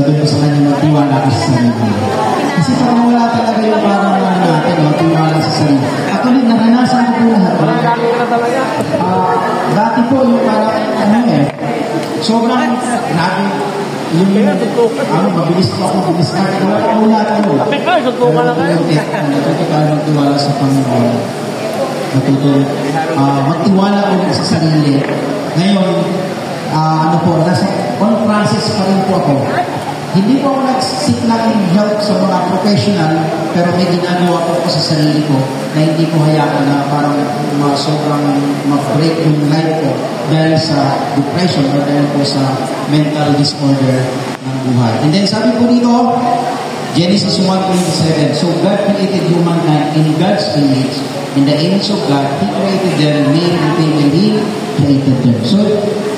doon ko sa kanya magtiwala ka sa sarili. Kasi parang wala talaga yung parang natin, magtiwala sa sarili. Actually, naranasan ko po lahat. Dati po yung parang, sobrang grabe. Yung, mabilis po ako, mabilis na. Wala ko. Natuto tayo magtiwala sa Panginoon. Natuto magtiwala ulit sa sarili. Ngayon, nasa on process pa rin po ako. Hindi po ako nag-seek ng help sa mga professional, pero may ginagawa ko sa sarili ko na hindi ko hayaan na parang sobrang mag-break yung life ko dahil sa depression o dahil po sa mental disorder ng buhay. And then sabi po dito, Genesis 1:27, so God created humankind in God's image. In the image of God, He created them, male and female, He created them. So,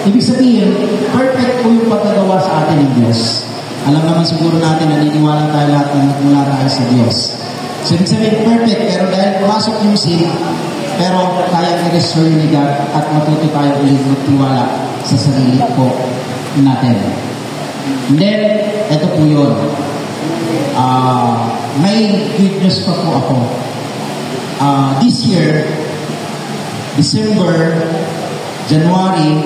ibig sabihin, perfect po yung pagkagawa sa atin ng Diyos. Alam naman siguro natin, naniniwala tayo lahat na nagmula tayo sa Diyos. So, ibig sabihin, perfect, pero dahil pumasok yung sin, pero kaya i-restore ni God at matuto tayo ulit magtiwala sa sarili po natin. And then, ito po yun. May good news pa po ako. This year, December, January,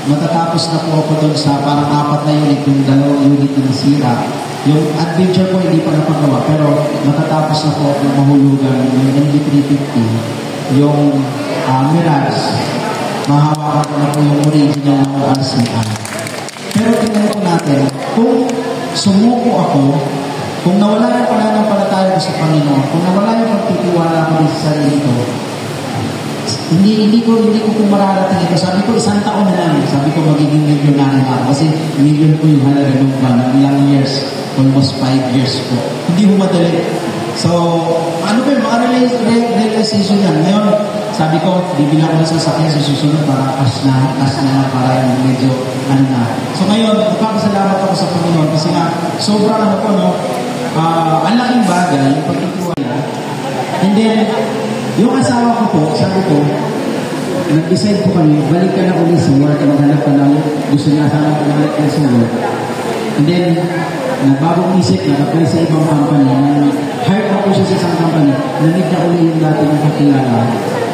matatapos na po ako doon sa parang 4 na unit, yung 2 unit na nasira. Yung adventure ko hindi pa napagawa, pero matatapos na po ng mahulugan yung NB350, yung Mirage. Mahawakan ko na po yung original ng RCI. Pero tingnan po natin, kung sumuko ako, kung nawala yung pananampalataya ko sa Panginoon, kung nawala yung pagtitiwala ko sa sarili ko, hindi ko po mararating ito. Sabi ko, 1 taon na lang. Sabi ko, magiging milyonary na ako. Kasi milyon po yung halaga ng ban. Ilang years. Almost 5 years po. Hindi po madali. So, ano ba yung mga realization yan? Ngayon, sabi ko, bibilang ko na sasakyan sa susunod para cash na, para yung medyo, na. So ngayon, magpapasalamat ako sa Panginoon kasi nga, sobrang ang laking bagay, yung pagtitiwala. And then, yung asawa ko po, sabi ko, nag-decide po kami, balik ka na ulit sa work, maghanap ka na, gusto niya asawa ko balik ka sa work. And then, nagbagong isip, nag-apply sa ibang company, hired ako siya sa isang company, namit na ulit yung dati ng kakilala.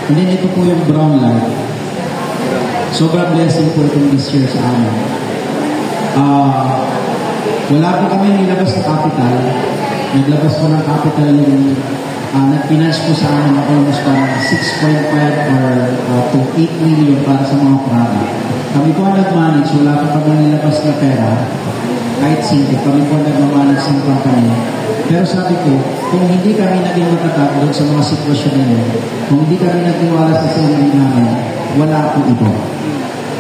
And then, ito po yung brown light. Sobrang blessing po itong this year sa amin. Wala po kami nilabas na capital. Naglabas po ng capital yung nag-finance po sa amin na almost parang 6.5 or to 8 million para sa mga product. Kami po ang nag-manage, wala pa pag nilabas na pera, kahit simple, kami po nag-manage ng company. Pero sabi ko, kung hindi kami naging matatag doon sa mga sitwasyon na yun, kung hindi kami nagtiwala sa sarili namin, wala po ito.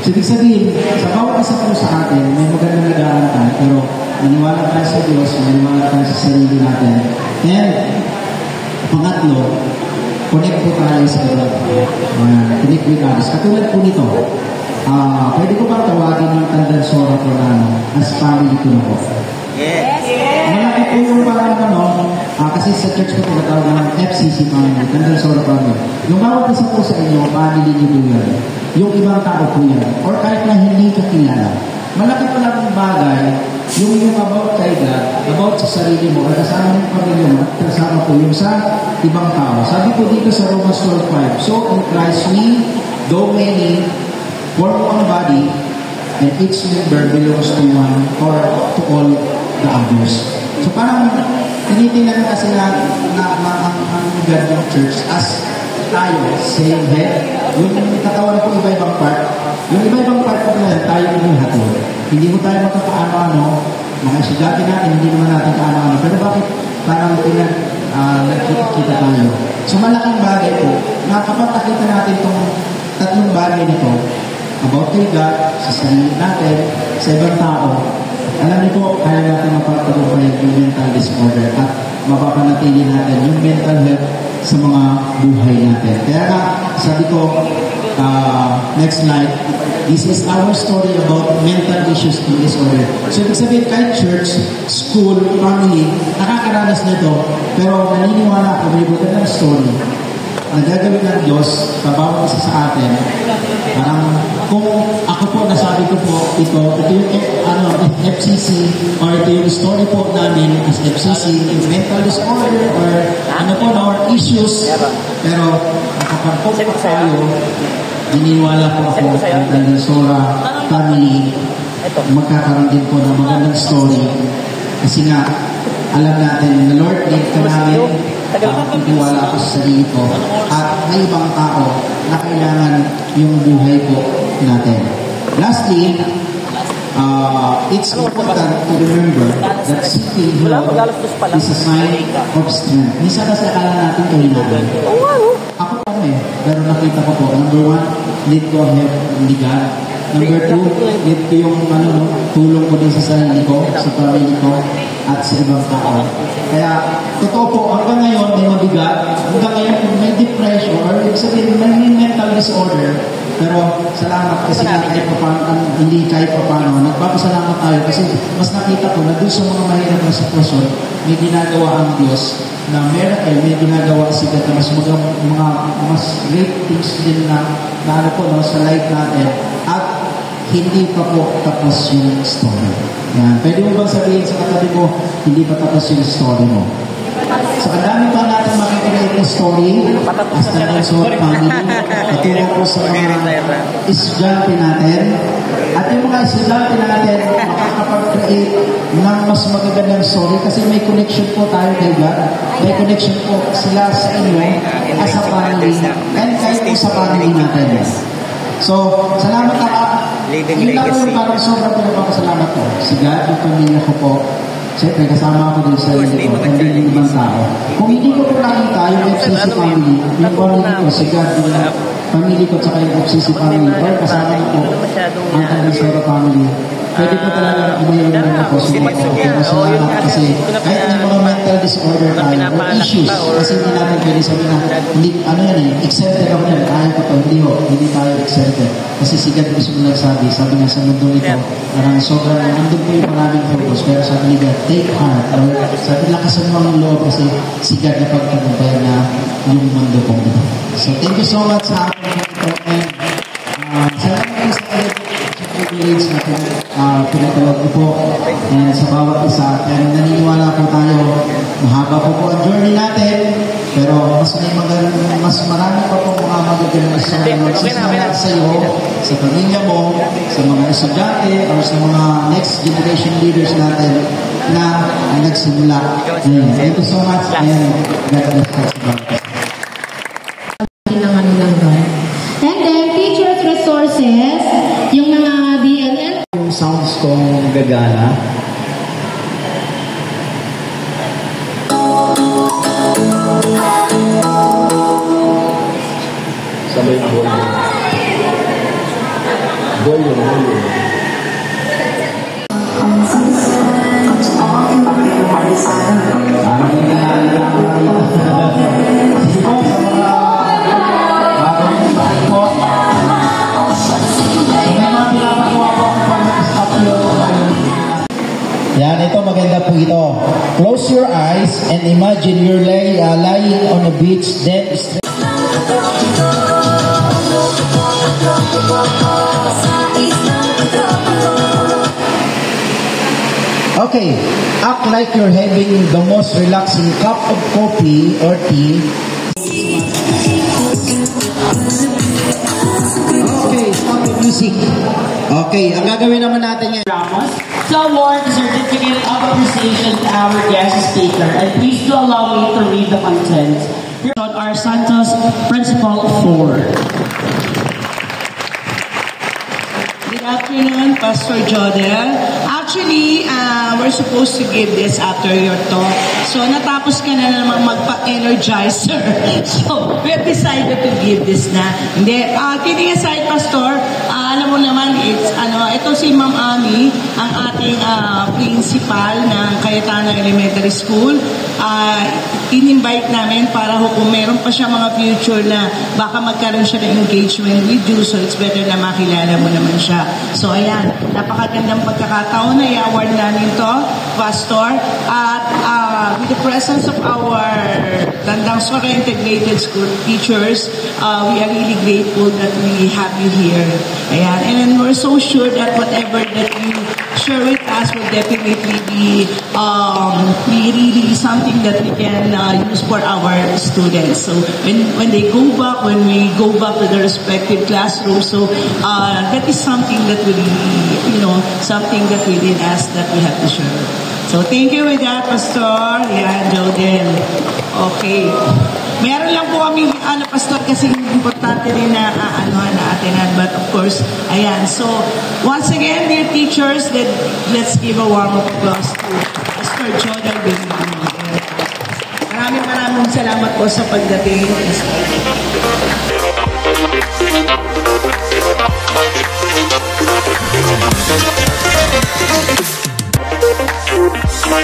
So, ibig sabihin, sa bawat isa po sa atin, may magandang nag-aaral tayo, pero maniwala tayo sa Diyos, maniwala tayo sa sarili natin. And, pangatlo, connect po tayo sa iba. Connect with others. Katulad po nito, pwede ko ba tawagin ng Tandansora po na as family ko na po? Yes! Malaki po yung parang kasi sa church ko tinatawag ng FCC family, Tandansora family. Yung bawat isa po sa inyo, family niyo po yan. Yung ibang tao po yan. Or kahit na hindi ka kilala. Malaki pa lang bagay, yung about kay God, about sa sarili mo, at kasama ng pamilya mo, at kasama po yung sa ibang tao. Sabi po dito sa Romans 12:5, so in Christ we, though many, form one body, and each member belongs to one or to all the others. So parang tinitingnan kasi na ang God ng church as tayo, same head, yung katawan po iba-ibang part, yung iba-ibang part po na tayo yung hatol. Hindi mo tayo magkakaano-ano, mga estudyante natin, hindi naman natin kaano-ano. Pero bakit parang nagkita tayo? So malaking bagay po, na kapag nakita natin itong tatlong bagay nito, about kay God, sa sarili natin, sa ibang tao, alam niyo po, kaya natin mapagtagumpay yung mental disorder at mapapanatili natin yung mental health sa mga buhay natin. Kaya nga, sabi ko, next slide, this is our story about mental issues and disorder. So, ibig sabihin, kahit church, school, family, nakakaranas nito, pero naniniwala ako, may magandang story. na gagawin ng Diyos sa bawat isa sa atin. Parang kung ako po, nasabi ko po ito yung FCC or ito yung story po namin as FCC, yung mental disorder or or issues. Pero kapag po tayo, Naniniwala po ako ang Dalisora family magkakaroon din po ng magandang story. Kasi nga, alam natin na Lord, need ka namin, titiwala ako sa sarili ko, at may ibang tao na kailangan yung buhay po natin. Lastly, it's important to remember that seeking Lord is a sign of strength. Minsan kasi akala natin kalinaan. Ako pa pero nakita ko po, number one, need ko help ni God. Number two, need ko yung tulong ko din sa sarili ko, sa family ko, at sa ibang tao. Kaya, totoo po, hanggang ngayon may mabigat, hanggang ngayon may depression, or sabihin, may mental disorder, pero salamat kasi hindi kahit pa paano, nagpapasalamat tayo kasi mas nakita ko na doon sa mga mahirap na sitwasyon, may ginagawa ang Diyos na miracle, may ginagawa si God na mas great things din na sa life natin at hindi pa po tapos yung story. Yan. Pwede mo bang sabihin sa katabi mo, hindi pa tapos yung story mo? So, ang dami pa natin makikita yung story as the Dalisora family. Patulong po sa mga estudyante natin. At yung mga estudyante natin, makakapag-create ng mas magagandang story kasi may connection po tayo kay God. May connection po sila sa inyo as a family and kahit po sa family natin. So, salamat na Living yun lang legacy. po parang sobrang pinapakasalamat ko. Si God, yung pamilya ko po. Siyempre, kasama ako din sa inyo ko, kundi yung ibang tao. Kung hindi ko po nakita yung FCC family, yung family ko, si God, yung family ko, tsaka yung FCC family, or kasama ko ang Dalisora family, pwede po talaga umayon na ako sa mga salamat kasi kahit may mga mental disorder tayo, or issues, kasi hindi natin pwede sabihin na, hindi, exempted ako yan, kaya ko to, hindi tayo exempted. Kasi si God mismo nagsabi, sabi nga sa mundo nito, parang sobrang, nandun po yung maraming focus, pero sabi ni God, take heart, or sabi lakasan mo ang loob kasi si God na pagtagumpay na yung mundo pong ito. So thank you so much sa akin ito, and salamat po sa privilege na pinatawag ko po and sa bawat isa. Kaya naniniwala po tayo, mahaba po ang journey natin, pero mas marami pa po mga magagandang story magsisimula sa iyo, sa pamilya mo, sa mga estudyante, or sa mga next generation leaders natin na nagsimula. Thank you so much, and God bless us about this. And then, teachers resources, yung mga DLL. Yung sounds kong gagana. Sabay na volume. Yan, ito maganda po ito. Close your eyes and imagine you're lying on a beach, then okay, act like you're having the most relaxing cup of coffee or tea. Okay, stop the music. Okay, ang gagawin naman natin ngayon, Ramos, to award the certificate of appreciation to our guest speaker. And please do allow me to read the content. On our Santos Principal 4. Good afternoon, Pastor Jodel. Actually, we're supposed to give this after your talk. So, natapos ka na namang magpa-energizer. So, we have decided to give this na. Hindi, kidding aside, Pastor, alam mo naman, ito si Ma'am Ami. ang ating principal ng Cayetano Elementary School. In-invite namin para kung meron pa siya mga future na baka magkaroon siya ng engagement with you, so it's better na makilala mo naman siya. So ayan, napakagandang pagkakataon na i-award namin to, Pastor. At with the presence of our Tandang Sora Integrated School teachers, we are really grateful that we have you here. Ayan, and then we're so sure that whatever that you share with us will definitely be really something that we can use for our students. So when they go back, when we go back to the respective classrooms, so that is something that we something that we did ask that we have to share. So thank you with that, Pastor. Yan, Jodel. Okay. Meron lang po kami, Pastor, kasi importante rin na atinan. But of course, ayan. So, once again, dear teachers, let's give a warm applause to Pastor Jodel Benigno. Maraming salamat po sa pagdating. My